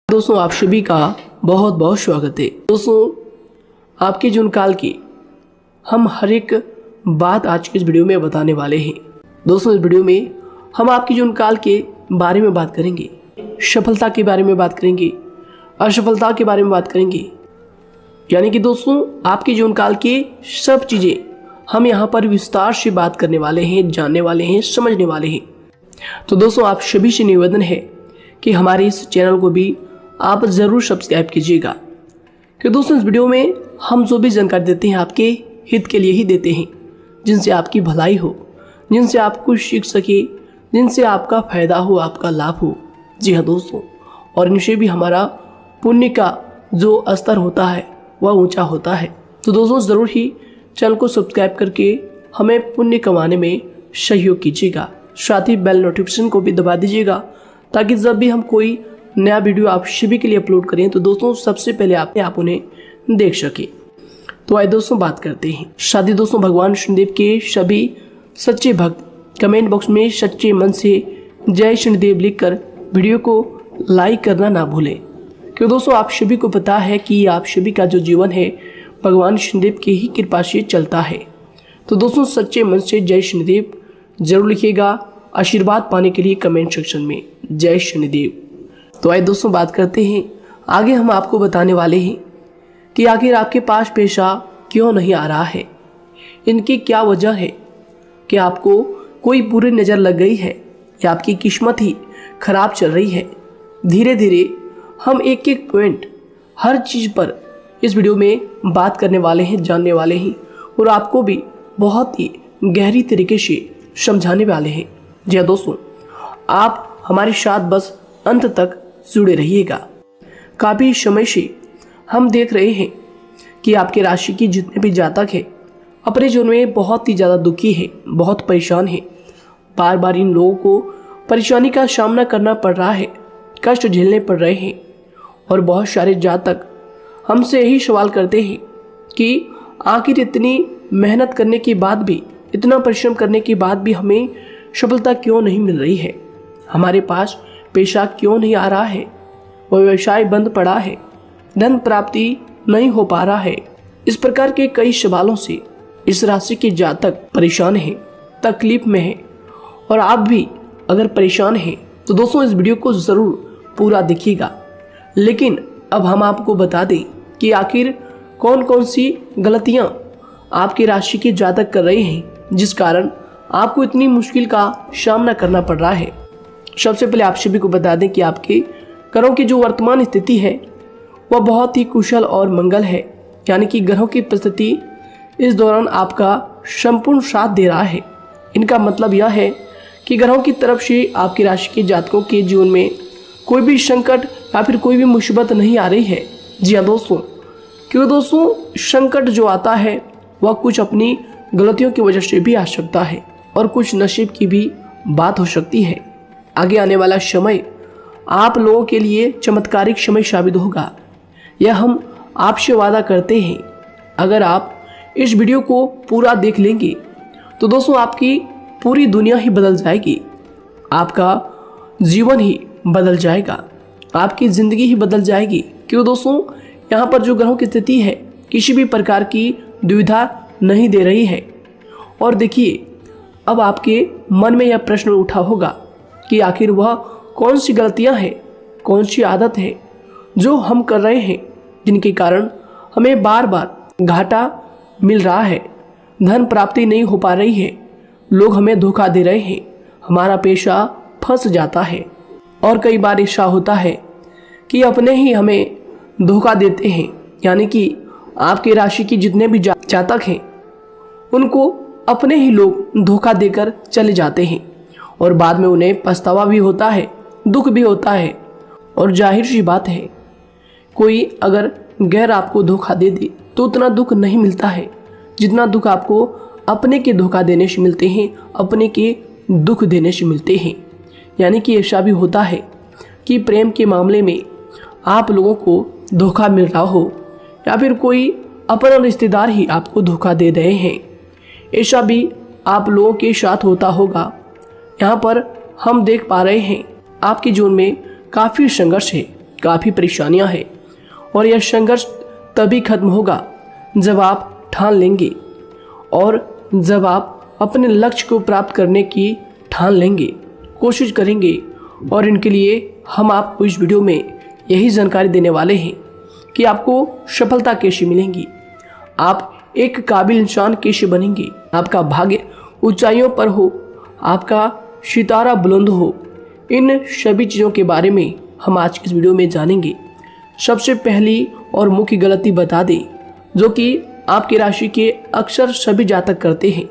दोस्तों आप सभी का बहुत बहुत स्वागत है। दोस्तों आपके जीवन काल की हम हर एक बात आज के इस वीडियो में बताने वाले हैं। दोस्तों इस वीडियो में हम आपके जीवन काल के बारे में बात करेंगे, सफलता के बारे में बात करेंगे, असफलता के बारे में बात करेंगे। यानी कि दोस्तों आपके जीवन काल के सब चीज़ें हम यहाँ पर विस्तार से बात करने वाले हैं, जानने वाले हैं, समझने वाले हैं। तो दोस्तों आप सभी से निवेदन है कि हमारे इस चैनल को भी आप ज़रूर सब्सक्राइब कीजिएगा, कि दोस्तों इस वीडियो में हम जो भी जानकारी देते हैं आपके हित के लिए ही देते हैं, जिनसे आपकी भलाई हो, जिनसे आप कुछ सीख सके, जिनसे आपका फ़ायदा हो, आपका लाभ हो। जी हाँ दोस्तों, और इनसे भी हमारा पुण्य का जो स्तर होता है वह ऊंचा होता है। तो दोस्तों ज़रूर ही चैनल को सब्सक्राइब करके हमें पुण्य कमाने में सहयोग कीजिएगा। साथ ही बेल नोटिफिकेशन को भी दबा दीजिएगा, ताकि जब भी हम कोई नया वीडियो आप सभी के लिए अपलोड करें तो दोस्तों सबसे पहले आप उन्हें देख सके। तो आइए दोस्तों बात करते हैं। शादी दोस्तों भगवान शनिदेव के सभी सच्चे भक्त कमेंट बॉक्स में सच्चे मन से जय शनिदेव लिखकर वीडियो को लाइक करना ना भूलें, क्योंकि दोस्तों आप सभी को पता है कि आप सभी का जो जीवन है भगवान शनिदेव की ही कृपा से चलता है। तो दोस्तों सच्चे मन से जय शनिदेव जरूर लिखिएगा, आशीर्वाद पाने के लिए कमेंट सेक्शन में जय शनिदेव। तो आइए दोस्तों बात करते हैं। आगे हम आपको बताने वाले हैं कि आखिर आपके पास पैसा क्यों नहीं आ रहा है, इनकी क्या वजह है, कि आपको कोई बुरी नज़र लग गई है या आपकी किस्मत ही खराब चल रही है। धीरे धीरे हम एक एक पॉइंट हर चीज़ पर इस वीडियो में बात करने वाले हैं, जानने वाले हैं, और आपको भी बहुत ही गहरी तरीके से समझाने वाले हैं। जी हाँ दोस्तों, आप हमारे साथ बस अंत तक जुड़े रहिएगा। काफ़ी समय से हम देख रहे हैं कि आपके राशि की जितने भी जातक हैं अपने जीवन में बहुत ही ज़्यादा दुखी है, बहुत परेशान है। बार बार इन लोगों को परेशानी का सामना करना पड़ रहा है, कष्ट झेलने पड़ रहे हैं। और बहुत सारे जातक हमसे यही सवाल करते हैं कि आखिर इतनी मेहनत करने के बाद भी, इतना परिश्रम करने के बाद भी हमें सफलता क्यों नहीं मिल रही है, हमारे पास पैसा क्यों नहीं आ रहा है, वह व्यवसाय बंद पड़ा है, धन प्राप्ति नहीं हो पा रहा है। इस प्रकार के कई सवालों से इस राशि के जातक परेशान हैं, तकलीफ में हैं। और आप भी अगर परेशान हैं तो दोस्तों इस वीडियो को ज़रूर पूरा देखिएगा। लेकिन अब हम आपको बता दें कि आखिर कौन कौन सी गलतियां आपकी राशि के जातक कर रहे हैं, जिस कारण आपको इतनी मुश्किल का सामना करना पड़ रहा है। सबसे पहले आप सभी को बता दें कि आपके ग्रहों की जो वर्तमान स्थिति है वह बहुत ही कुशल और मंगल है। यानी कि ग्रहों की परिस्थिति इस दौरान आपका संपूर्ण साथ दे रहा है। इनका मतलब यह है कि ग्रहों की तरफ से आपकी राशि के जातकों के जीवन में कोई भी संकट या फिर कोई भी मुसीबत नहीं आ रही है। जी हाँ दोस्तों, क्योंकि दोस्तों संकट जो आता है वह कुछ अपनी गलतियों की वजह से भी आ सकता है, और कुछ नसीब की भी बात हो सकती है। आगे आने वाला समय आप लोगों के लिए चमत्कारिक समय साबित होगा, यह हम आपसे वादा करते हैं। अगर आप इस वीडियो को पूरा देख लेंगे तो दोस्तों आपकी पूरी दुनिया ही बदल जाएगी, आपका जीवन ही बदल जाएगा, आपकी ज़िंदगी ही बदल जाएगी। क्यों दोस्तों, यहाँ पर जो ग्रहों की स्थिति है किसी भी प्रकार की दुविधा नहीं दे रही है। और देखिए, अब आपके मन में यह प्रश्न उठा होगा कि आखिर वह कौन सी गलतियां हैं, कौन सी आदत है जो हम कर रहे हैं, जिनके कारण हमें बार बार घाटा मिल रहा है, धन प्राप्ति नहीं हो पा रही है, लोग हमें धोखा दे रहे हैं, हमारा पैसा फंस जाता है। और कई बार ऐसा होता है कि अपने ही हमें धोखा देते हैं। यानी कि आपकी राशि की जितने भी जातक हैं उनको अपने ही लोग धोखा देकर चले जाते हैं, और बाद में उन्हें पछतावा भी होता है, दुख भी होता है। और जाहिर सी बात है, कोई अगर गैर आपको धोखा दे दे तो उतना दुख नहीं मिलता है जितना दुख आपको अपने के धोखा देने से मिलते हैं, अपने के दुख देने से मिलते हैं। यानी कि ऐसा भी होता है कि प्रेम के मामले में आप लोगों को धोखा मिल रहा हो, या फिर कोई अपना रिश्तेदार ही आपको धोखा दे रहे हैं। ऐसा भी आप लोगों के साथ होता होगा। यहाँ पर हम देख पा रहे हैं आपके जीवन में काफ़ी संघर्ष है, काफ़ी परेशानियां हैं और यह संघर्ष तभी खत्म होगा जब आप ठान लेंगे और जब आप अपने लक्ष्य को प्राप्त करने की ठान लेंगे, कोशिश करेंगे। और इनके लिए हम आपको इस वीडियो में यही जानकारी देने वाले हैं कि आपको सफलता कैसे मिलेंगी, आप एक काबिल इंसान कैसे बनेंगे, आपका भाग्य ऊंचाइयों पर हो, आपका सितारा बुलंद हो। इन सभी चीज़ों के बारे में हम आज की इस वीडियो में जानेंगे। सबसे पहली और मुख्य गलती बता दें जो कि आपकी राशि के अक्सर सभी जातक करते हैं।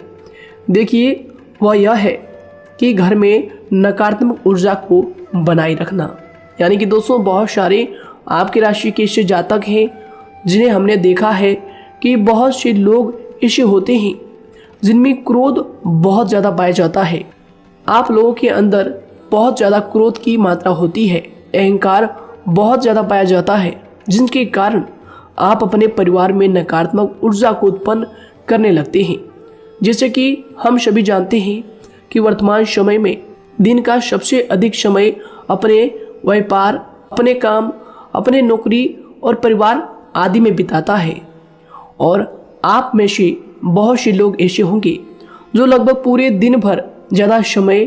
देखिए, वह यह है कि घर में नकारात्मक ऊर्जा को बनाए रखना। यानी कि दोस्तों, बहुत सारे आपकी राशि के ऐसे जातक हैं जिन्हें हमने देखा है कि बहुत से लोग ऐसे होते हैं जिनमें क्रोध बहुत ज़्यादा पाया जाता है। आप लोगों के अंदर बहुत ज़्यादा क्रोध की मात्रा होती है, अहंकार बहुत ज़्यादा पाया जाता है, जिनके कारण आप अपने परिवार में नकारात्मक ऊर्जा को उत्पन्न करने लगते हैं। जैसे कि हम सभी जानते हैं कि वर्तमान समय में दिन का सबसे अधिक समय अपने व्यापार, अपने काम, अपने नौकरी और परिवार आदि में बिताता है। और आप में से बहुत से लोग ऐसे होंगे जो लगभग पूरे दिन भर ज़्यादा समय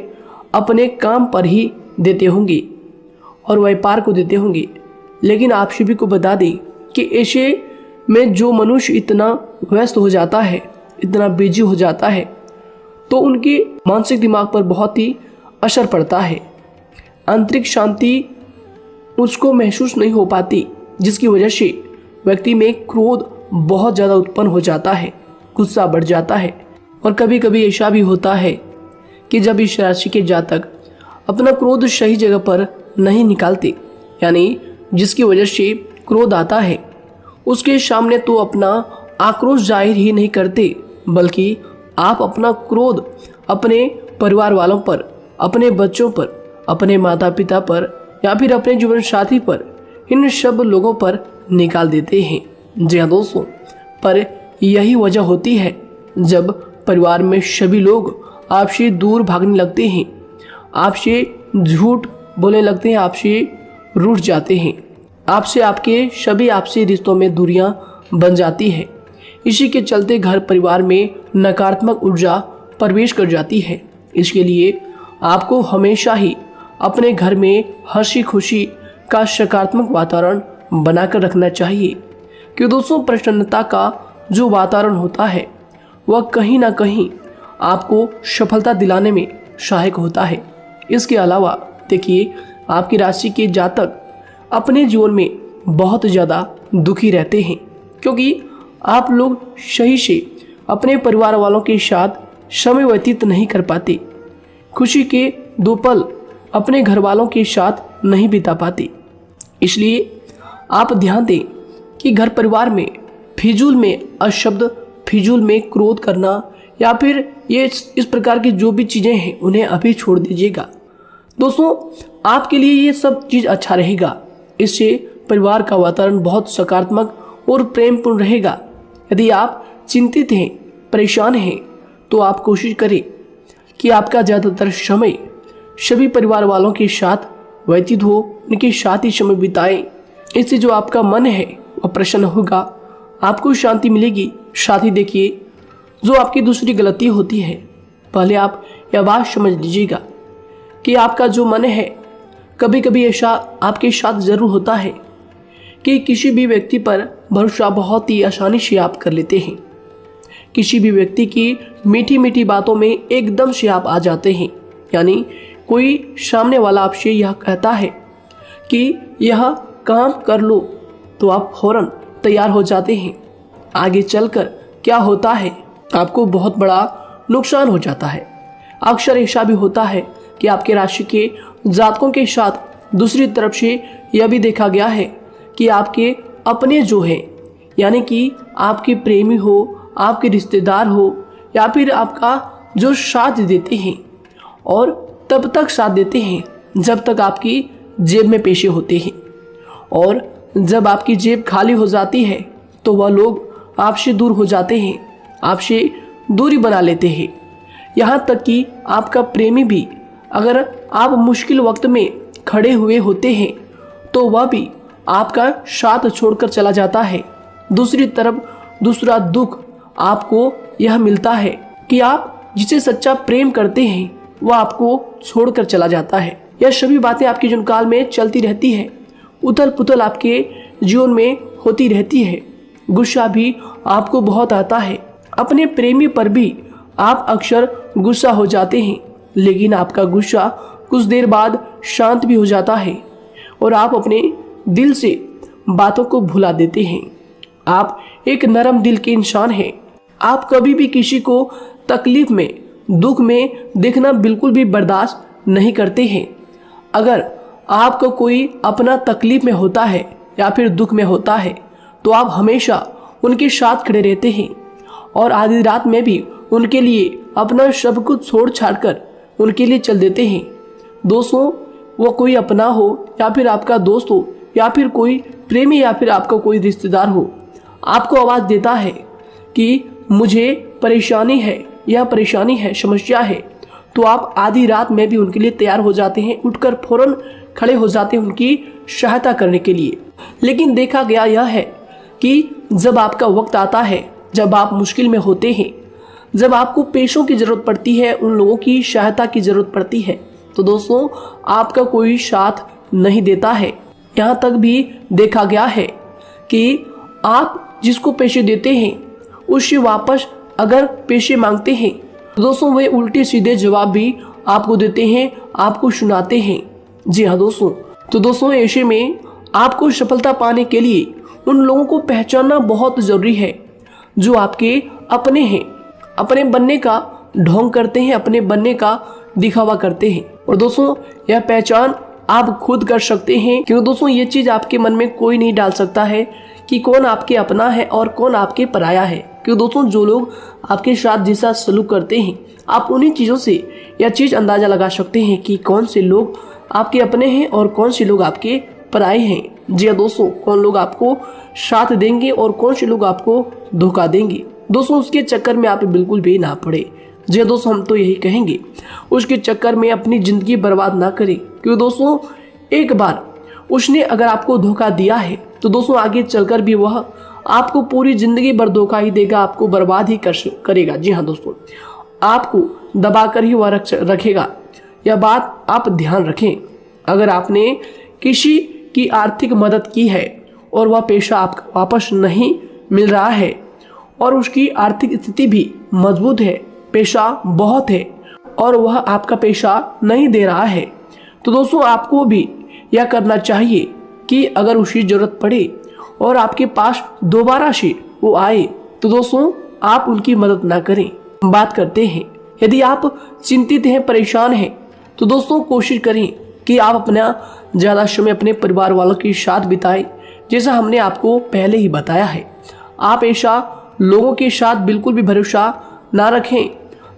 अपने काम पर ही देते होंगे और व्यापार को देते होंगे। लेकिन आप सभी को बता दें कि ऐसे में जो मनुष्य इतना व्यस्त हो जाता है, इतना बिजी हो जाता है, तो उनके मानसिक दिमाग पर बहुत ही असर पड़ता है। आंतरिक शांति उसको महसूस नहीं हो पाती, जिसकी वजह से व्यक्ति में क्रोध बहुत ज़्यादा उत्पन्न हो जाता है, गुस्सा बढ़ जाता है। और कभी कभी ऐसा भी होता है कि जब इस राशि के जातक अपना क्रोध सही जगह पर नहीं निकालते, यानी जिसकी वजह से क्रोध आता है, उसके सामने तो अपना आक्रोश जाहिर ही नहीं करते, बल्कि आप अपना क्रोध अपने परिवार वालों पर, अपने बच्चों पर, अपने माता पिता पर या फिर अपने जीवन साथी पर, इन सब लोगों पर निकाल देते हैं। जी हाँ दोस्तों, पर यही वजह होती है जब परिवार में सभी लोग आपसे दूर भागने लगते हैं, आपसे झूठ बोलने लगते हैं, आपसे रूठ जाते हैं, आपसे आपके सभी आपसी रिश्तों में दूरियां बन जाती है। इसी के चलते घर परिवार में नकारात्मक ऊर्जा प्रवेश कर जाती है। इसके लिए आपको हमेशा ही अपने घर में हंसी खुशी का सकारात्मक वातावरण बनाकर रखना चाहिए कि दोस्तों, प्रसन्नता का जो वातावरण होता है वह कहीं ना कहीं आपको सफलता दिलाने में सहायक होता है। इसके अलावा देखिए, आपकी राशि के जातक अपने जीवन में बहुत ज़्यादा दुखी रहते हैं क्योंकि आप लोग सही से अपने परिवार वालों के साथ समय व्यतीत नहीं कर पाते, खुशी के दो पल अपने घर वालों के साथ नहीं बिता पाते। इसलिए आप ध्यान दें कि घर परिवार में फिजूल में अशब्द, फिजूल में क्रोध करना या फिर ये इस प्रकार की जो भी चीज़ें हैं उन्हें अभी छोड़ दीजिएगा। दोस्तों, आपके लिए ये सब चीज़ अच्छा रहेगा। इससे परिवार का वातावरण बहुत सकारात्मक और प्रेमपूर्ण रहेगा। यदि आप चिंतित हैं, परेशान हैं, तो आप कोशिश करें कि आपका ज़्यादातर समय सभी परिवार वालों के साथ व्यतीत हो, उनके साथ ही समय बिताएं। इससे जो आपका मन है वह प्रसन्न होगा, आपको शांति मिलेगी। साथ ही देखिए, जो आपकी दूसरी गलती होती है, पहले आप यह बात समझ लीजिएगा कि आपका जो मन है, कभी कभी ऐसा आपके साथ ज़रूर होता है कि किसी भी व्यक्ति पर भरोसा बहुत ही आसानी से आप कर लेते हैं। किसी भी व्यक्ति की मीठी मीठी बातों में एकदम से आप आ जाते हैं। यानी कोई सामने वाला आपसे यह कहता है कि यह काम कर लो, तो आप फौरन तैयार हो जाते हैं। आगे चलकर क्या होता है, आपको बहुत बड़ा नुकसान हो जाता है। अक्सर ऐसा भी होता है कि आपके राशि के जातकों के साथ दूसरी तरफ से यह भी देखा गया है कि आपके अपने जो हैं, यानी कि आपके प्रेमी हो, आपके रिश्तेदार हो या फिर आपका जो साथ देते हैं, और तब तक साथ देते हैं जब तक आपकी जेब में पैसे होते हैं, और जब आपकी जेब खाली हो जाती है तो वह लोग आपसे दूर हो जाते हैं, आपसे दूरी बना लेते हैं। यहाँ तक कि आपका प्रेमी भी, अगर आप मुश्किल वक्त में खड़े हुए होते हैं तो वह भी आपका साथ छोड़कर चला जाता है। दूसरी तरफ दूसरा दुख आपको यह मिलता है कि आप जिसे सच्चा प्रेम करते हैं वह आपको छोड़कर चला जाता है। यह सभी बातें आपके जीवन काल में चलती रहती है। उथल पुथल आपके जीवन में होती रहती है। गुस्सा भी आपको बहुत आता है। अपने प्रेमी पर भी आप अक्सर गुस्सा हो जाते हैं, लेकिन आपका गुस्सा कुछ देर बाद शांत भी हो जाता है और आप अपने दिल से बातों को भुला देते हैं। आप एक नरम दिल के इंसान हैं। आप कभी भी किसी को तकलीफ में, दुख में देखना बिल्कुल भी बर्दाश्त नहीं करते हैं। अगर आपको कोई अपना तकलीफ में होता है या फिर दुख में होता है तो आप हमेशा उनके साथ खड़े रहते हैं और आधी रात में भी उनके लिए अपना सब कुछ छोड़ छाड़ कर उनके लिए चल देते हैं। दोस्तों, वो कोई अपना हो या फिर आपका दोस्त हो या फिर कोई प्रेमी या फिर आपका कोई रिश्तेदार हो, आपको आवाज़ देता है कि मुझे परेशानी है, यह परेशानी है, समस्या है, तो आप आधी रात में भी उनके लिए तैयार हो जाते हैं, उठकर फौरन खड़े हो जाते हैं उनकी सहायता करने के लिए। लेकिन देखा गया यह है कि जब आपका वक्त आता है, जब आप मुश्किल में होते हैं, जब आपको पैसों की ज़रूरत पड़ती है, उन लोगों की सहायता की ज़रूरत पड़ती है, तो दोस्तों आपका कोई साथ नहीं देता है। यहाँ तक भी देखा गया है कि आप जिसको पैसे देते हैं उससे वापस अगर पैसे मांगते हैं तो दोस्तों वे उल्टे सीधे जवाब भी आपको देते हैं, आपको सुनाते हैं। जी हाँ दोस्तों, तो दोस्तों ऐसे में आपको सफलता पाने के लिए उन लोगों को पहचानना बहुत ज़रूरी है जो आपके अपने हैं, अपने बनने का ढोंग करते हैं, अपने बनने का दिखावा करते हैं। और दोस्तों यह पहचान आप खुद कर सकते हैं, क्योंकि दोस्तों ये चीज़ आपके मन में कोई नहीं डाल सकता है कि कौन आपके अपना है और कौन आपके पराया है। क्योंकि दोस्तों जो लोग आपके साथ जैसा सलूक करते हैं, आप उन्हीं चीज़ों से यह चीज़ अंदाज़ा लगा सकते हैं कि कौन से लोग आपके अपने हैं और कौन से लोग आपके पराए हैं। जी हाँ दोस्तों, कौन लोग आपको साथ देंगे और कौन से लोग आपको धोखा देंगे। दोस्तों उसके चक्कर में आप बिल्कुल भी ना पड़े। जी दोस्तों, हम तो यही कहेंगे, उसके चक्कर में अपनी ज़िंदगी बर्बाद ना करें, क्योंकि दोस्तों एक बार उसने अगर आपको धोखा दिया है तो दोस्तों आगे चलकर भी वह आपको पूरी ज़िंदगी भर धोखा ही देगा, आपको बर्बाद ही करेगा। जी हाँ दोस्तों, आपको दबा कर ही वह रखेगा। यह बात आप ध्यान रखें। अगर आपने किसी की आर्थिक मदद की है और वह पैसा आपको वापस नहीं मिल रहा है और उसकी आर्थिक स्थिति भी मजबूत है, पैसा बहुत है और वह आपका पैसा नहीं दे रहा है, तो दोस्तों आपको भी यह करना चाहिए कि अगर उसकी ज़रूरत पड़े और आपके पास दोबारा से वो आए तो दोस्तों आप उनकी मदद ना करें। बात करते हैं, यदि आप चिंतित हैं, परेशान हैं, तो दोस्तों कोशिश करें कि आप अपना ज़्यादा समय अपने परिवार वालों के साथ बिताएं, जैसा हमने आपको पहले ही बताया है। आप ऐसा लोगों के साथ बिल्कुल भी भरोसा ना रखें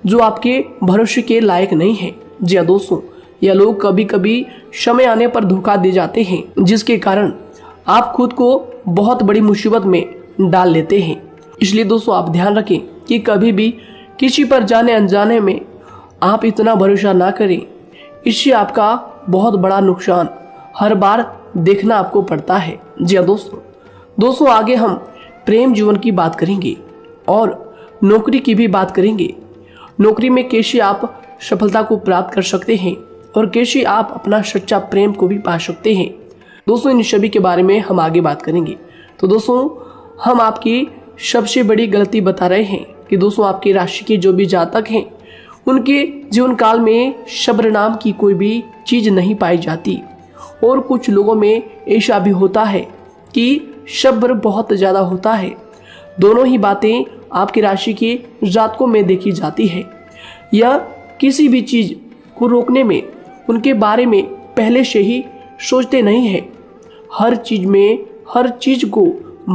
जो आपके भरोसे के लायक नहीं है। जी हाँ दोस्तों, यह लोग कभी कभी समय आने पर धोखा दे जाते हैं, जिसके कारण आप खुद को बहुत बड़ी मुसीबत में डाल लेते हैं। इसलिए दोस्तों आप ध्यान रखें कि कभी भी किसी पर जाने अनजाने में आप इतना भरोसा ना करें, इससे आपका बहुत बड़ा नुकसान हर बार देखना आपको पड़ता है। जी हाँ दोस्तों आगे हम प्रेम जीवन की बात करेंगे और नौकरी की भी बात करेंगे। नौकरी में कैसे आप सफलता को प्राप्त कर सकते हैं और कैसे आप अपना सच्चा प्रेम को भी पा सकते हैं। दोस्तों इन सभी के बारे में हम आगे बात करेंगे। तो दोस्तों हम आपकी सबसे बड़ी गलती बता रहे हैं कि दोस्तों आपकी राशि के जो भी जातक हैं उनके जीवन काल में सब्र नाम की कोई भी चीज़ नहीं पाई जाती, और कुछ लोगों में ऐसा भी होता है कि सब्र बहुत ज़्यादा होता है। दोनों ही बातें आपकी राशि के जातकों में देखी जाती है। या किसी भी चीज़ को रोकने में उनके बारे में पहले से ही सोचते नहीं हैं, हर चीज़ को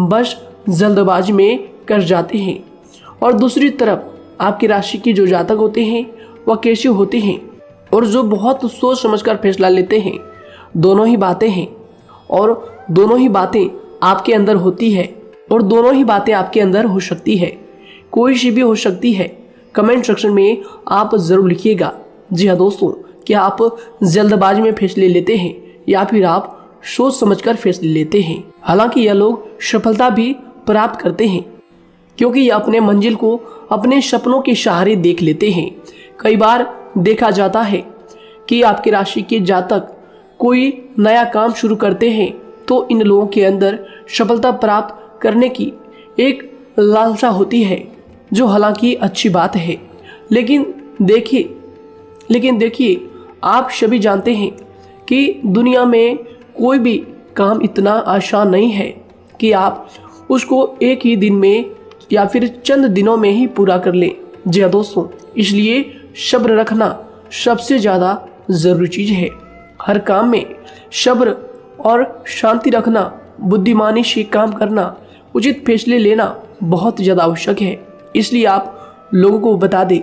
बस जल्दबाजी में कर जाते हैं। और दूसरी तरफ आपकी राशि के जो जातक होते हैं वह कैसे होते हैं और जो बहुत सोच समझकर फैसला लेते हैं। दोनों ही बातें हैं और दोनों ही बातें आपके अंदर होती है और दोनों ही बातें आपके अंदर हो सकती है, कोई सी भी हो सकती है। कमेंट सेक्शन में आप ज़रूर लिखिएगा। जी हाँ दोस्तों, क्या आप जल्दबाजी में फैसले लेते हैं या फिर आप सोच समझकर फैसले लेते हैं। हालांकि यह लोग सफलता भी प्राप्त करते हैं क्योंकि ये अपने मंजिल को अपने सपनों के सहारे देख लेते हैं। कई बार देखा जाता है कि आपकी राशि के जातक कोई नया काम शुरू करते हैं तो इन लोगों के अंदर सफलता प्राप्त करने की एक लालसा होती है, जो हालांकि अच्छी बात है। लेकिन देखिए आप सभी जानते हैं कि दुनिया में कोई भी काम इतना आसान नहीं है कि आप उसको एक ही दिन में या फिर चंद दिनों में ही पूरा कर लें। जी हाँ दोस्तों, इसलिए सब्र रखना सबसे ज़्यादा ज़रूरी चीज़ है। हर काम में सब्र और शांति रखना, बुद्धिमानी से काम करना, उचित फैसले लेना बहुत ज़्यादा आवश्यक है। इसलिए आप लोगों को बता दें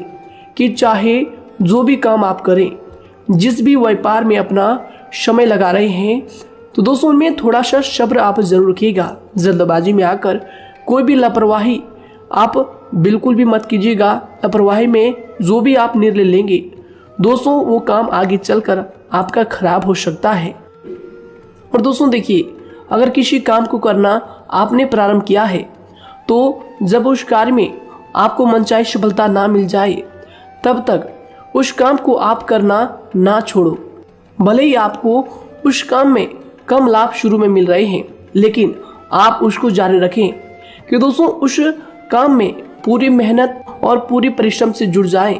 कि चाहे जो भी काम आप करें, जिस भी व्यापार में अपना समय लगा रहे हैं, तो दोस्तों उनमें थोड़ा सा सब्र आप जरूर रखिएगा। जल्दबाजी में आकर कोई भी लापरवाही आप बिल्कुल भी मत कीजिएगा। लापरवाही में जो भी आप निर्णय लेंगे दोस्तों, वो काम आगे चलकर आपका खराब हो सकता है। और दोस्तों देखिए, अगर किसी काम को करना आपने प्रारंभ किया है तो जब उस कार्य में आपको मनचाही सफलता ना मिल जाए तब तक उस काम को आप करना ना छोड़ो। भले ही आपको उस काम में कम लाभ शुरू में मिल रहे हैं, लेकिन आप उसको जारी रखें कि दोस्तों उस काम में पूरी मेहनत और पूरी परिश्रम से जुड़ जाएं,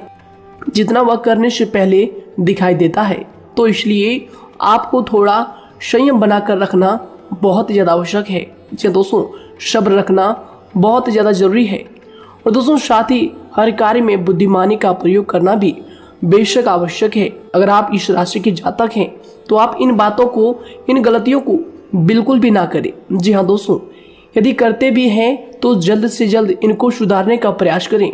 जितना वह करने से पहले दिखाई देता है। तो इसलिए आपको थोड़ा संयम बनाकर रखना बहुत ज़्यादा आवश्यक है। जी दोस्तों, सब्र रखना बहुत ज़्यादा जरूरी है। और दोस्तों साथ ही हर कार्य में बुद्धिमानी का प्रयोग करना भी बेशक आवश्यक है। अगर आप इस राशि के जातक हैं तो आप इन बातों को, इन गलतियों को बिल्कुल भी ना करें। जी हाँ दोस्तों, यदि करते भी हैं तो जल्द से जल्द इनको सुधारने का प्रयास करें।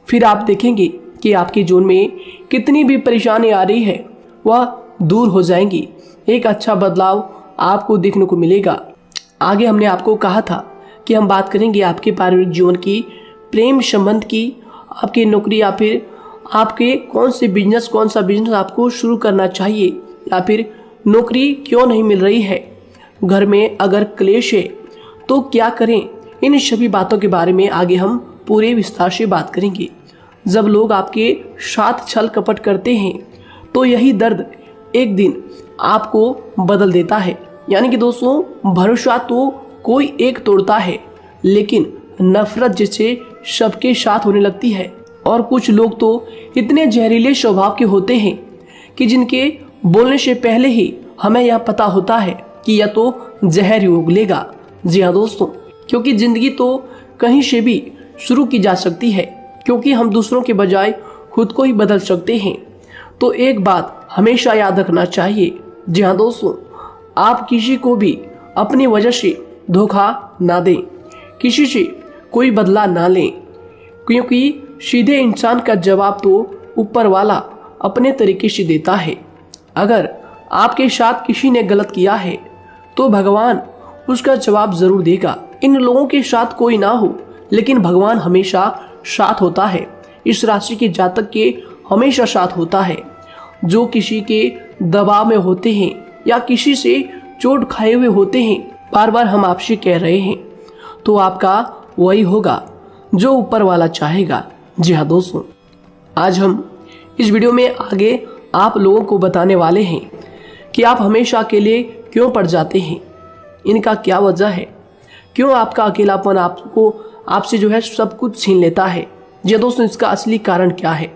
फिर आप देखेंगे कि आपके जीवन में कितनी भी परेशानी आ रही है वह दूर हो जाएंगी। एक अच्छा बदलाव आपको देखने को मिलेगा। आगे हमने आपको कहा था कि हम बात करेंगे आपके पारिवारिक जीवन की, प्रेम संबंध की, आपकी नौकरी या फिर आपके कौन सा बिजनेस आपको शुरू करना चाहिए, या फिर नौकरी क्यों नहीं मिल रही है, घर में अगर क्लेश है तो क्या करें। इन सभी बातों के बारे में आगे हम पूरे विस्तार से बात करेंगे। जब लोग आपके साथ छल कपट करते हैं तो यही दर्द एक दिन आपको बदल देता है। यानी कि दोस्तों, भरोसा तो कोई एक तोड़ता है, लेकिन नफरत जैसे सबके साथ होने लगती है। और कुछ लोग तो इतने जहरीले स्वभाव के होते हैं कि जिनके बोलने से पहले ही हमें यह पता होता है कि यह तो जहर ही उगलेगा। जी हाँ दोस्तों, क्योंकि जिंदगी तो कहीं से भी शुरू की जा सकती है, क्योंकि हम दूसरों के बजाय खुद को ही बदल सकते हैं। तो एक बात हमेशा याद रखना चाहिए। जी हाँ दोस्तों, आप किसी को भी अपनी वजह से धोखा ना दें, किसी से कोई बदला ना लें, क्योंकि सीधे इंसान का जवाब तो ऊपर वाला अपने तरीके से देता है। अगर आपके साथ किसी ने गलत किया है तो भगवान उसका जवाब जरूर देगा। इन लोगों के साथ कोई ना हो, लेकिन भगवान हमेशा साथ होता है। इस राशि के जातक के हमेशा साथ होता है। जो किसी के दबाव में होते हैं या किसी से चोट खाए हुए होते हैं, बार बार हम आपसे कह रहे हैं, तो आपका वही होगा जो ऊपर वाला चाहेगा। जी हाँ दोस्तों, आज हम इस वीडियो में आगे आप लोगों को बताने वाले हैं कि आप हमेशा अकेले क्यों पड़ जाते हैं, इनका क्या वजह है, क्यों आपका अकेलापन आपसे जो है सब कुछ छीन लेता है। जी दोस्तों, इसका असली कारण क्या है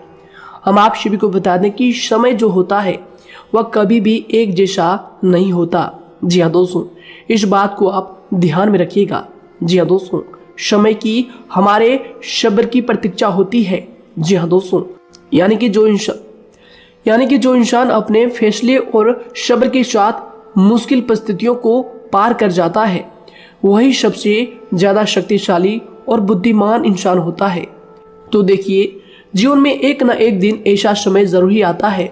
हम आप सभी को बता दें कि समय जो होता है वह कभी भी एक जैसा नहीं होता। जी हाँ दोस्तों, इस बात को आप ध्यान में रखिएगा। जी हाँ दोस्तों, समय की हमारे सब्र की प्रतीक्षा होती है। जी हाँ दोस्तों, यानी कि जो इंसान अपने फैसले और सब्र के साथ मुश्किल परिस्थितियों को पार कर जाता है, वही सबसे ज़्यादा शक्तिशाली और बुद्धिमान इंसान होता है। तो देखिए, जीवन में एक न एक दिन ऐसा समय जरूर ही आता है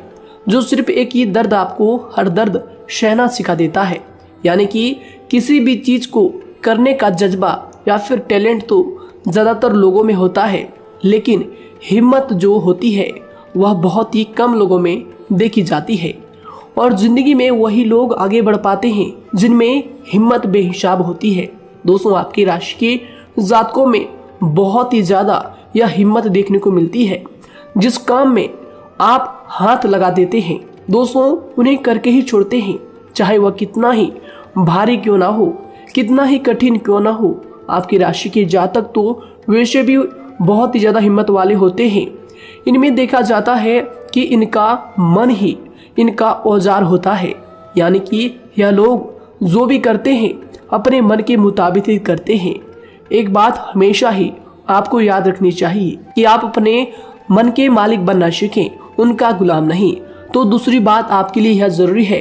जो सिर्फ एक ही दर्द आपको हर दर्द सहना सिखा देता है। यानी कि किसी भी चीज़ को करने का जज्बा या फिर टैलेंट तो ज़्यादातर लोगों में होता है, लेकिन हिम्मत जो होती है वह बहुत ही कम लोगों में देखी जाती है। और जिंदगी में वही लोग आगे बढ़ पाते हैं जिनमें हिम्मत बेहिसाब होती है। दोस्तों, आपकी राशि के जातकों में बहुत ही ज्यादा यह हिम्मत देखने को मिलती है। जिस काम में आप हाथ लगा देते हैं दोस्तों, उन्हें करके ही छोड़ते हैं, चाहे वह कितना ही भारी क्यों ना हो, कितना ही कठिन क्यों ना हो। आपकी राशि के जातक तो वैसे भी बहुत ही ज्यादा हिम्मत वाले होते हैं। इनमें देखा जाता है कि इनका मन ही इनका औजार होता है, यानी कि यह लोग जो भी करते हैं अपने मन के मुताबिक ही करते हैं। एक बात हमेशा ही आपको याद रखनी चाहिए कि आप अपने मन के मालिक बनना सीखें, उनका गुलाम नहीं। तो दूसरी बात आपके लिए यह जरूरी है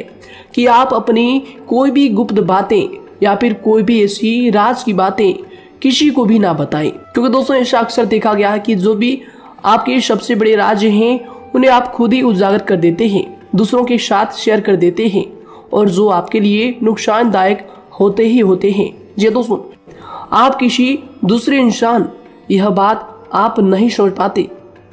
कि आप अपनी कोई भी गुप्त बातें या फिर कोई भी ऐसी राज की बातें किसी को भी ना बताएं, क्योंकि दोस्तों ऐसा अक्सर देखा गया है कि जो भी आपके सबसे बड़े राज हैं उन्हें आप खुद ही उजागर कर देते हैं, दूसरों के साथ शेयर कर देते हैं, और जो आपके लिए नुकसानदायक होते ही होते हैं। जी दोस्तों, आप किसी दूसरे इंसान यह बात आप नहीं समझ पाते,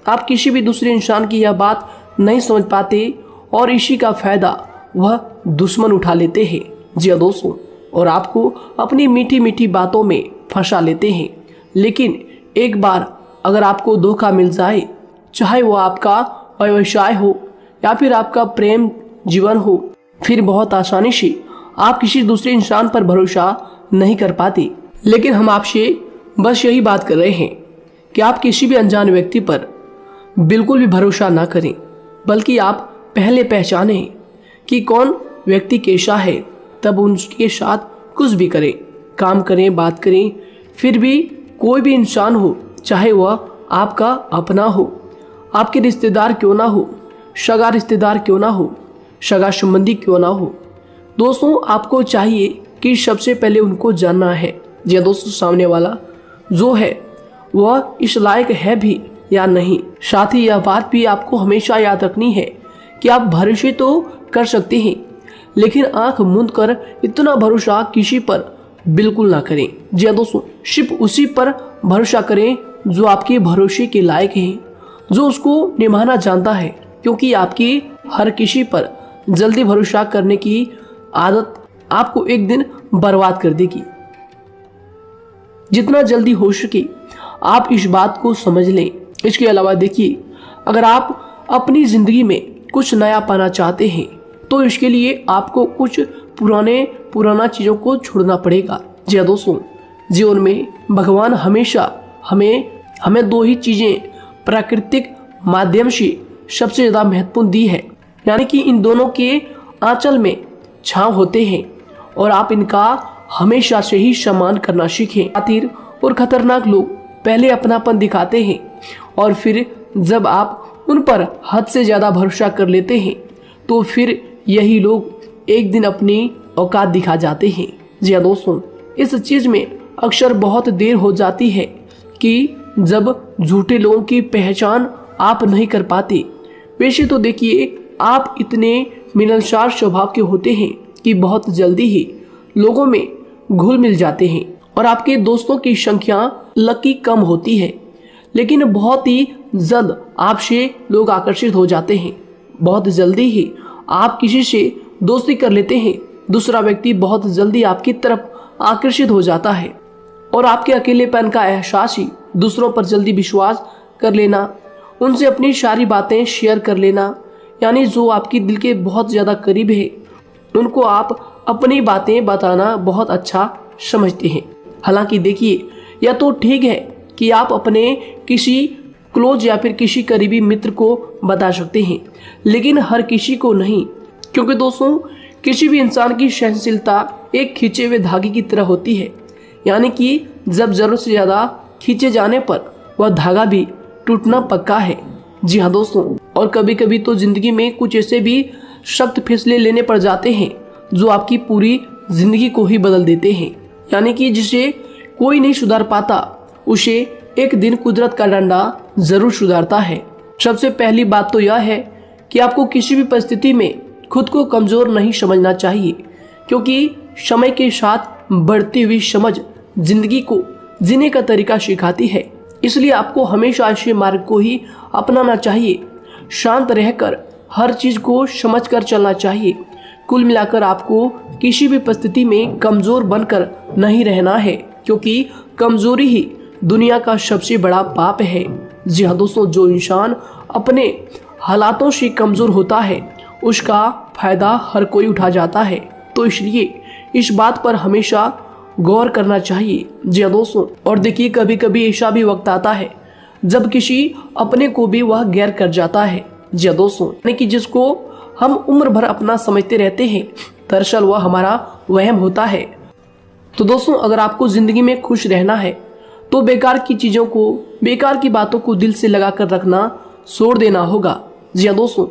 आप किसी भी दूसरे इंसान की यह बात नहीं समझ पाते, और इसी का फायदा वह दुश्मन उठा लेते हैं। जी दोस्तों, और आपको अपनी मीठी मीठी बातों में फंसा लेते हैं। लेकिन एक बार अगर आपको धोखा मिल जाए, चाहे वो आपका व्यवसाय हो या फिर आपका प्रेम जीवन हो, फिर बहुत आसानी से आप किसी दूसरे इंसान पर भरोसा नहीं कर पाते। लेकिन हम आपसे बस यही बात कर रहे हैं कि आप किसी भी अनजान व्यक्ति पर बिल्कुल भी भरोसा ना करें, बल्कि आप पहले पहचानें कि कौन व्यक्ति कैसा है, तब उनके साथ कुछ भी करें, काम करें, बात करें। फिर भी कोई भी इंसान हो, चाहे वह आपका अपना हो, आपके रिश्तेदार क्यों ना हो, सगा रिश्तेदार क्यों ना हो, सगा संबंधी क्यों ना हो, दोस्तों आपको चाहिए कि सबसे पहले उनको जानना है जी दोस्तों, सामने वाला जो है वह इस लायक है भी या नहीं। साथ ही यह बात भी आपको हमेशा याद रखनी है कि आप भरोसे तो कर सकते हैं, लेकिन आंख मूंद कर इतना भरोसा किसी पर बिल्कुल ना करें। जी दोस्तों, सिर्फ उसी पर भरोसा करें जो आपके भरोसे के लायक है, जो उसको निभाना जानता है, क्योंकि आपकी हर किसी पर जल्दी भरोसा करने की आदत आपको एक दिन बर्बाद कर देगी। जितना जल्दी हो सके आप इस बात को समझ लें। इसके अलावा देखिए, अगर आप अपनी जिंदगी में कुछ नया पाना चाहते हैं तो इसके लिए आपको कुछ पुराना चीजों को छोड़ना पड़ेगा। जी दोस्तों, जीवन में भगवान हमेशा हमें दो ही चीजें प्राकृतिक माध्यम से सबसे ज्यादा महत्वपूर्ण दी है, यानी कि इन दोनों के आंचल में छांव होते हैं, और आप इनका हमेशा से ही सम्मान करना सीखें। शातिर और खतरनाक लोग पहले अपनापन दिखाते हैं, और फिर जब आप उन पर हद से ज्यादा भरोसा कर लेते हैं तो फिर यही लोग एक दिन अपनी औकात दिखा जाते हैं। जी हाँ दोस्तों, इस चीज में अक्सर बहुत देर हो जाती है कि जब झूठे लोगों की पहचान आप नहीं कर पाते। वैसे तो देखिए, आप इतने मिलनसार स्वभाव के होते हैं कि बहुत जल्दी ही लोगों में घुल मिल जाते हैं, और आपके दोस्तों की संख्या लकी कम होती है, लेकिन बहुत ही जल्द आपसे लोग आकर्षित हो जाते हैं। बहुत जल्दी ही आप किसी से दोस्ती कर लेते हैं, दूसरा व्यक्ति बहुत जल्दी आपकी तरफ आकर्षित हो जाता है, और आपके अकेलेपन का एहसास ही दूसरों पर जल्दी विश्वास कर लेना, उनसे अपनी सारी बातें शेयर कर लेना, यानी जो आपकी दिल के बहुत ज्यादा करीब है उनको आप अपनी बातें बताना बहुत अच्छा समझते हैं। हालांकि देखिए, यह तो ठीक है कि आप अपने किसी क्लोज या फिर किसी करीबी मित्र को बता सकते हैं, लेकिन हर किसी को नहीं, क्योंकि दोस्तों किसी भी इंसान की सहनशीलता एक खींचे हुए धागे की तरह होती है, यानी कि जब जरूरत से ज्यादा खींचे जाने पर वह धागा भी टूटना पक्का है। जी हाँ दोस्तों, और कभी कभी तो जिंदगी में कुछ ऐसे भी सख्त फैसले लेने पड़ जाते हैं जो आपकी पूरी जिंदगी को ही बदल देते हैं, यानी कि जिसे कोई नहीं सुधार पाता उसे एक दिन कुदरत का डंडा जरूर सुधारता है। सबसे पहली बात तो यह है कि आपको किसी भी परिस्थिति में खुद को कमजोर नहीं समझना चाहिए, क्योंकि समय के साथ बढ़ती हुई समझ जिंदगी को जीने का तरीका सिखाती है। इसलिए आपको हमेशा ऐसे मार्ग को ही अपनाना चाहिए। शांत रहकर हर चीज को समझकर चलना चाहिए। कुल मिलाकर आपको किसी भी परिस्थिति में कमजोर बनकर नहीं रहना है, क्योंकि कमजोरी ही दुनिया का सबसे बड़ा पाप है। जी हाँ दोस्तों, जो इंसान अपने हालातों से कमजोर होता है उसका फायदा हर कोई उठा जाता है। तो इसलिए इस बात पर हमेशा गौर करना चाहिए। जी हाँ दोस्तों, और देखिए कभी कभी ऐसा भी वक्त आता है जब किसी अपने को भी वह गैर कर जाता है। जी हाँ दोस्तों, यानी कि जिसको हम उम्र भर अपना समझते रहते हैं, दरअसल वह हमारा वहम होता है। तो दोस्तों, अगर आपको जिंदगी में खुश रहना है तो बेकार की चीजों को, बेकार की बातों को दिल से लगा कर रखना छोड़ देना होगा। जी हाँ दोस्तों,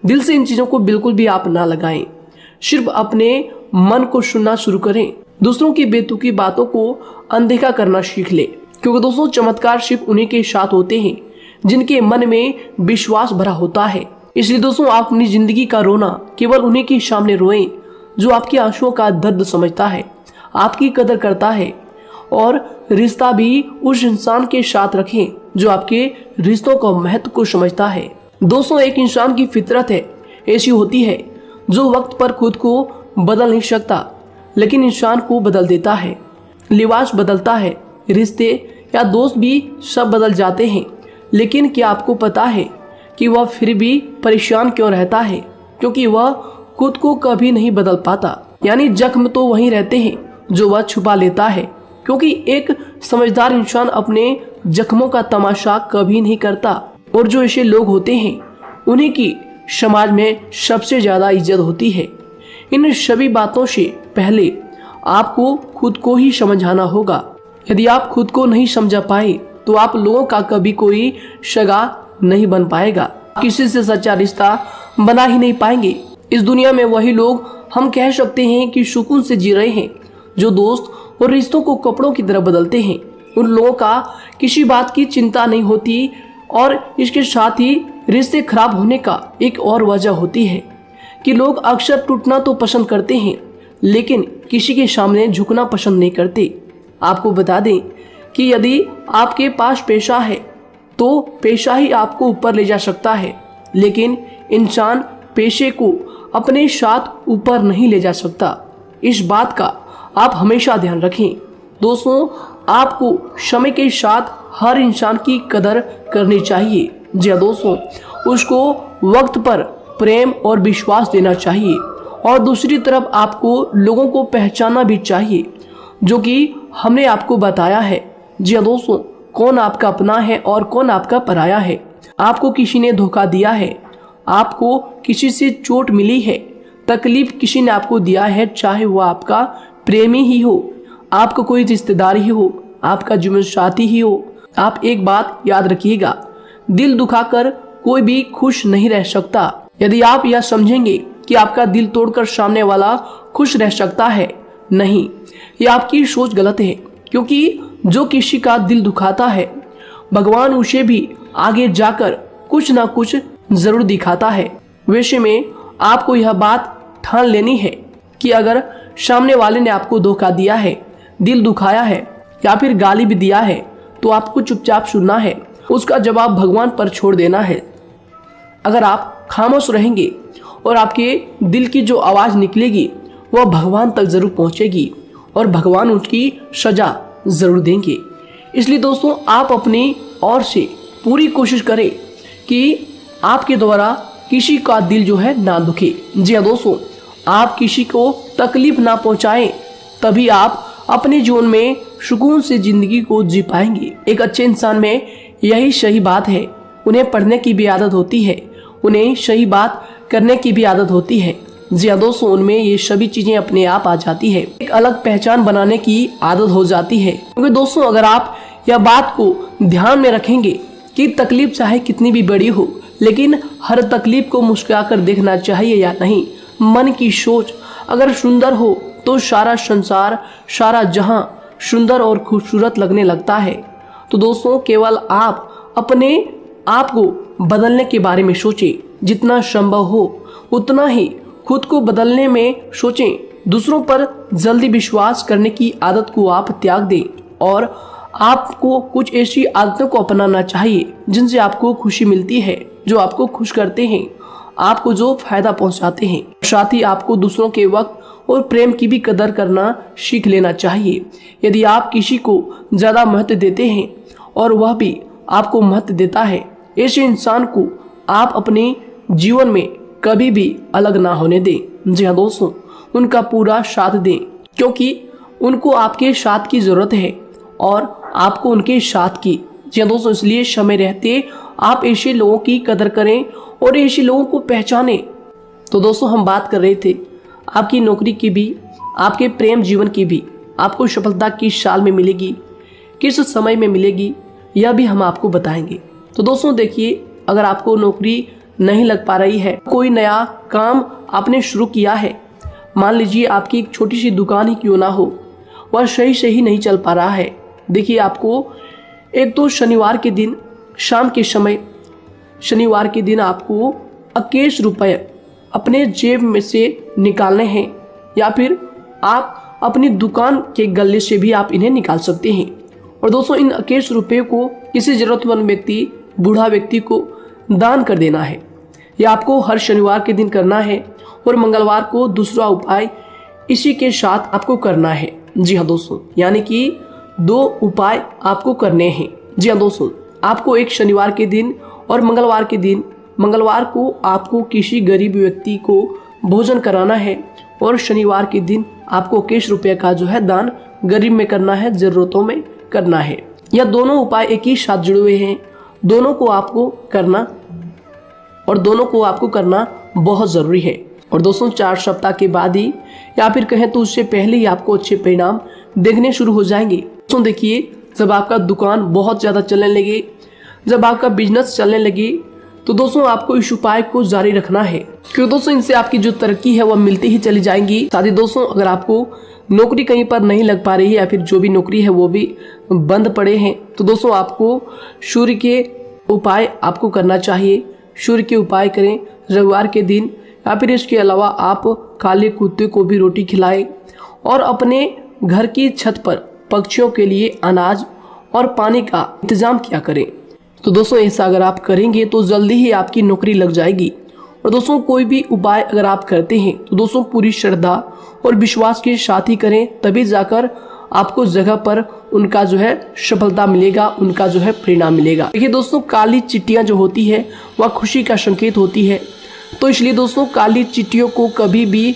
दिल से इन चीजों को बिल्कुल भी आप ना लगाएं। सिर्फ अपने मन को सुनना शुरू करें। दूसरों की बेतुकी बातों को अनदेखा करना सीख ले, क्योंकि दोस्तों चमत्कार सिर्फ उन्हीं के साथ होते हैं जिनके मन में विश्वास भरा होता है। इसलिए दोस्तों, आप अपनी जिंदगी का रोना केवल उन्हीं के सामने रोएं जो आपके आंसुओं का दर्द समझता है, आपकी कदर करता है, और रिश्ता भी उस इंसान के साथ रखें जो आपके रिश्तों का महत्व को समझता है। दोस्तों, एक इंसान की फितरत है ऐसी होती है जो वक्त पर खुद को बदल नहीं सकता, लेकिन इंसान को बदल देता है। लिबास बदलता है, रिश्ते या दोस्त भी सब बदल जाते हैं, लेकिन क्या आपको पता है कि वह फिर भी परेशान क्यों रहता है? क्योंकि वह खुद को कभी नहीं बदल पाता। यानी जख्म तो वहीं रहते हैं जो वह छुपा लेता है, क्योंकि एक समझदार इंसान अपने जख्मों का तमाशा कभी नहीं करता। और जो ऐसे लोग होते हैं उन्हीं की समाज में सबसे ज्यादा इज्जत होती है। इन सभी बातों से पहले आपको खुद को ही समझाना होगा। यदि आप खुद को नहीं समझा पाए तो आप लोगों का कभी कोई सगा नहीं बन पाएगा, किसी से सच्चा रिश्ता बना ही नहीं पाएंगे। इस दुनिया में वही लोग हम कह सकते हैं कि सुकून से जी रहे हैं जो दोस्त और रिश्तों को कपड़ों की तरह बदलते हैं। उन लोगों का किसी बात की चिंता नहीं होती, और इसके साथ ही रिश्ते खराब होने का एक और वजह होती है कि लोग अक्सर टूटना तो पसंद करते हैं, लेकिन किसी के सामने झुकना पसंद नहीं करते। आपको बता दें कि यदि आपके पास पैसा है तो पैसा ही आपको ऊपर ले जा सकता है, लेकिन इंसान पैसे को अपने साथ ऊपर नहीं ले जा सकता। इस बात का आप हमेशा ध्यान रखें। दोस्तों, आपको समय के साथ हर इंसान की कदर करनी चाहिए। जी हाँ दोस्तों, उसको वक्त पर प्रेम और विश्वास देना चाहिए, और दूसरी तरफ आपको लोगों को पहचानना भी चाहिए जो कि हमने आपको बताया है। जी हाँ दोस्तों, कौन आपका अपना है और कौन आपका पराया है। आपको किसी ने धोखा दिया है, आपको किसी से चोट मिली है, तकलीफ किसी ने आपको दिया है, चाहे वो आपका प्रेमी ही हो, आपका कोई रिश्तेदार ही हो, आपका जीवन साथी ही हो। आप एक बात याद रखिएगा, दिल दुखाकर कोई भी खुश नहीं रह सकता। यदि आप यह समझेंगे कि आपका दिल तोड़कर सामने वाला खुश रह सकता है, नहीं, यह आपकी सोच गलत है, क्योंकि जो किसी का दिल दुखाता है भगवान उसे भी आगे जाकर कुछ ना कुछ जरूर दिखाता है। वैसे में आपको यह बात ठान लेनी है कि अगर सामने वाले ने आपको धोखा दिया है, दिल दुखाया है या फिर गाली भी दिया है, तो आपको चुपचाप सुनना है, उसका जवाब भगवान पर छोड़ देना है। अगर आप खामोश रहेंगे और आपके दिल की जो आवाज निकलेगी वह भगवान तक जरूर पहुंचेगी, और भगवान उसकी सजा जरूर देंगे। इसलिए दोस्तों, आप अपनी ओर से पूरी कोशिश करें कि आपके द्वारा किसी का दिल जो है ना दुखे। जी हाँ दोस्तों, आप किसी को तकलीफ ना पहुंचाएं, तभी आप अपने जीवन में सुकून से जिंदगी को जी पाएंगे। एक अच्छे इंसान में यही सही बात है। उन्हें पढ़ने की भी आदत होती है, उन्हें सही बात करने की भी आदत होती है। जी हाँ दोस्तों, उनमें ये सभी चीजें अपने आप आ जाती है। एक अलग पहचान बनाने की आदत हो जाती है। क्योंकि दोस्तों, अगर आप यह बात को ध्यान में रखेंगे कि तकलीफ चाहे कितनी भी बड़ी हो, लेकिन हर तकलीफ को मुस्कुराकर देखना चाहिए या नहीं। मन की सोच अगर सुंदर हो तो सारा संसार, सारा जहां सुंदर और खूबसूरत लगने लगता है। तो दोस्तों, केवल आप अपने आप को बदलने के बारे में सोचें, जितना संभव हो उतना ही खुद को बदलने में सोचें। दूसरों पर जल्दी विश्वास करने की आदत को आप त्याग दें, और आपको कुछ ऐसी आदतों को अपनाना चाहिए जिनसे आपको खुशी मिलती है, जो आपको खुश करते हैं। आपको जो फायदा पहुंचाते हैं। साथ ही आपको दूसरों के वक्त और प्रेम की भी कदर करना सीख लेना चाहिए। यदि आप किसी को ज़्यादा महत्व देते हैं और वह भी आपको महत्व देता है, ऐसे इंसान को आप अपने जीवन में कभी भी अलग ना होने दें। जी हाँ दोस्तों, उनका पूरा साथ दें, क्योंकि उनको आपके साथ की ज़रूरत है और आपको उनके साथ की। जी हाँ दोस्तों, इसलिए समय रहते आप ऐसे लोगों की कदर करें और ऐसे लोगों को पहचानें। तो दोस्तों, हम बात कर रहे थे आपकी नौकरी की भी, आपके प्रेम जीवन की भी। आपको सफलता किस साल में मिलेगी, किस समय में मिलेगी, यह भी हम आपको बताएंगे। तो दोस्तों देखिए, अगर आपको नौकरी नहीं लग पा रही है, कोई नया काम आपने शुरू किया है, मान लीजिए आपकी एक छोटी सी दुकान ही क्यों ना हो, वह सही नहीं चल पा रहा है। देखिए, आपको एक तो शनिवार के दिन शाम के समय, शनिवार के दिन आपको 21 रुपये अपने जेब में से निकालने हैं, या फिर आप अपनी दुकान के गले से भी आप इन्हें निकाल सकते हैं। और दोस्तों, इन 21 रुपये को किसी जरूरतमंद व्यक्ति, बूढ़ा व्यक्ति को दान कर देना है। यह आपको हर शनिवार के दिन करना है और मंगलवार को दूसरा उपाय इसी के साथ आपको करना है। जी हाँ दोस्तों, यानी कि 2 उपाय आपको करने हैं। जी हाँ दोस्तों, आपको एक शनिवार के दिन और मंगलवार के दिन, मंगलवार को आपको किसी गरीब व्यक्ति को भोजन कराना है और शनिवार के दिन आपको 21 रुपये का जो है दान गरीब में करना है, जरूरतों में करना है। यह दोनों उपाय एक ही साथ जुड़े हुए हैं, दोनों को आपको करना और दोनों को आपको करना बहुत ज़रूरी है। और दोस्तों, 4 सप्ताह के बाद ही, या फिर कहें तो उससे पहले ही आपको अच्छे परिणाम देखने शुरू हो जाएंगे। दोस्तों देखिए, जब आपका दुकान बहुत ज़्यादा चलने लगे, जब आपका बिजनेस चलने लगे, तो दोस्तों आपको इस उपाय को जारी रखना है, क्योंकि दोस्तों इनसे आपकी जो तरक्की है वह मिलती ही चली जाएंगी। साथ ही दोस्तों, अगर आपको नौकरी कहीं पर नहीं लग पा रही है या फिर जो भी नौकरी है वो भी बंद पड़े हैं, तो दोस्तों आपको सूर्य के उपाय आपको करना चाहिए। सूर्य के उपाय करें रविवार के दिन, या फिर इसके अलावा आप काले कुत्ते को भी रोटी खिलाएं और अपने घर की छत पर पक्षियों के लिए अनाज और पानी का इंतजाम किया करें। तो दोस्तों, ऐसा अगर आप करेंगे तो जल्दी ही आपकी नौकरी लग जाएगी। और दोस्तों, कोई भी उपाय अगर आप करते हैं तो दोस्तों पूरी श्रद्धा और विश्वास के साथ ही करें, तभी जाकर आपको जगह पर उनका जो है सफलता मिलेगा, उनका जो है परिणाम मिलेगा। देखिए दोस्तों, काली चिट्टियां जो होती है वह खुशी का संकेत होती है, तो इसलिए दोस्तों काली चिट्टियों को कभी भी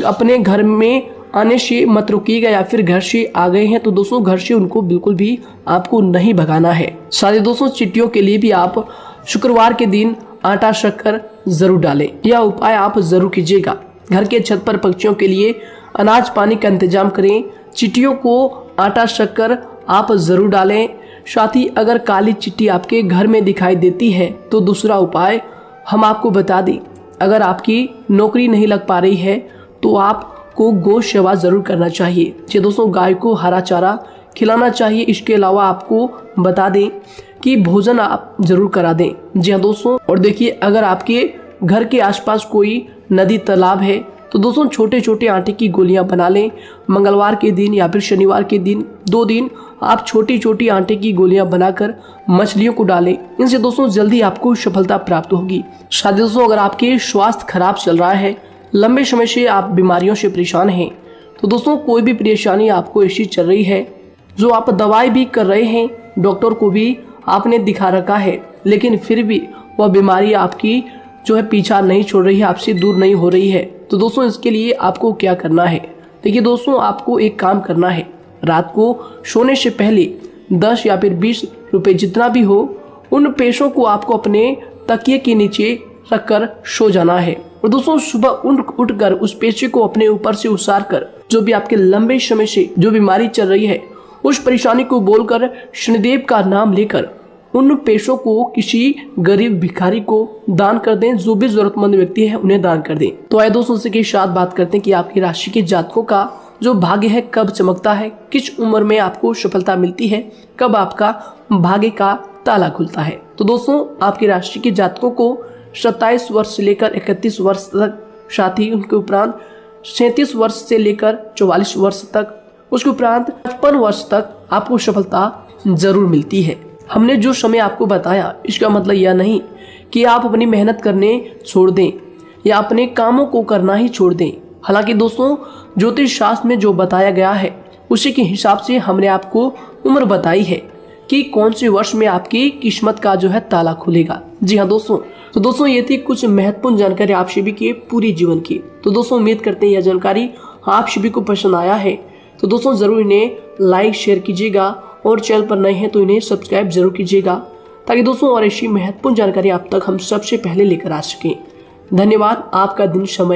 अपने घर में आने से मत रोकिएगा, या फिर घर से आ गए हैं तो दोस्तों घर से उनको बिल्कुल भी आपको नहीं भगाना है। साथ दोस्तों, चिट्टियों के लिए भी आप शुक्रवार के दिन आटा शक्कर जरूर डालें, यह उपाय आप जरूर कीजिएगा। घर के छत पर पक्षियों के लिए अनाज पानी का इंतजाम करें, चिट्टियों को आटा शक्कर आप जरूर डालें। साथ ही अगर काली चिट्टी आपके घर में दिखाई देती है तो दूसरा उपाय हम आपको बता दें, अगर आपकी नौकरी नहीं लग पा रही है तो आपको गौ सेवा जरूर करना चाहिए। जी दोस्तों, गाय को हरा चारा खिलाना चाहिए। इसके अलावा आपको बता दें कि भोजन आप जरूर करा दें। जी हाँ दोस्तों, और देखिए, अगर आपके घर के आसपास कोई नदी तालाब है तो दोस्तों छोटे छोटे आटे की गोलियां बना लें। मंगलवार के दिन या फिर शनिवार के दिन 2 दिन आप छोटी छोटी आटे की गोलियां बनाकर मछलियों को डालें। इनसे दोस्तों जल्दी आपको सफलता प्राप्त होगी। साथ ही दोस्तों, अगर आपके स्वास्थ्य खराब चल रहा है, लंबे समय से आप बीमारियों से परेशान हैं, तो दोस्तों कोई भी परेशानी आपको ऐसी चल रही है जो आप दवाई भी कर रहे हैं, डॉक्टर को भी आपने दिखा रखा है, लेकिन फिर भी वह बीमारी आपकी जो है पीछा नहीं छोड़ रही है, आपसे दूर नहीं हो रही है, तो दोस्तों इसके लिए आपको क्या करना है। देखिए दोस्तों, आपको एक काम करना है, रात को सोने से पहले 10 या फिर 20 रुपए जितना भी हो, उन पैसों को आपको अपने तकिए के नीचे रखकर सो जाना है। और दोस्तों सुबह उठकर उस पैसे को अपने ऊपर से उतार कर, जो भी आपके लंबे समय से जो बीमारी चल रही है उस परेशानी को बोलकर शनिदेव का नाम लेकर उन पैसों को किसी गरीब भिखारी को दान कर दें। जो भी जरूरतमंद व्यक्ति है उन्हें दान कर दें। तो आइए दोस्तों के साथ बात करते हैं कि आपकी राशि के जातकों का जो भाग्य है कब चमकता है, किस उम्र में आपको सफलता मिलती है, कब आपका भाग्य का ताला खुलता है। तो दोस्तों आपकी राशि के जातकों को 27 वर्ष से लेकर 31 वर्ष तक, साथ ही उनके उपरांत 37 वर्ष से लेकर 44 वर्ष तक, उसके उपरांत 55 वर्ष तक आपको सफलता जरूर मिलती है। हमने जो समय आपको बताया इसका मतलब यह नहीं कि आप अपनी मेहनत करने छोड़ दें या अपने कामों को करना ही छोड़ दें। हालांकि दोस्तों ज्योतिष शास्त्र में जो बताया गया है उसी के हिसाब से हमने आपको उम्र बताई है कि कौन से वर्ष में आपकी किस्मत का जो है ताला खुलेगा। जी हाँ दोस्तों, तो दोस्तों ये थी कुछ महत्वपूर्ण जानकारी आप सभी की पूरी जीवन की। तो दोस्तों उम्मीद करते हैं यह जानकारी आप सभी को पसंद आया है। तो दोस्तों जरूर इन्हें लाइक शेयर कीजिएगा और चैनल पर नए हैं तो इन्हें सब्सक्राइब जरूर कीजिएगा, ताकि दोस्तों और ऐसी महत्वपूर्ण जानकारी आप तक हम सबसे पहले लेकर आ सकें। धन्यवाद। आपका दिन समय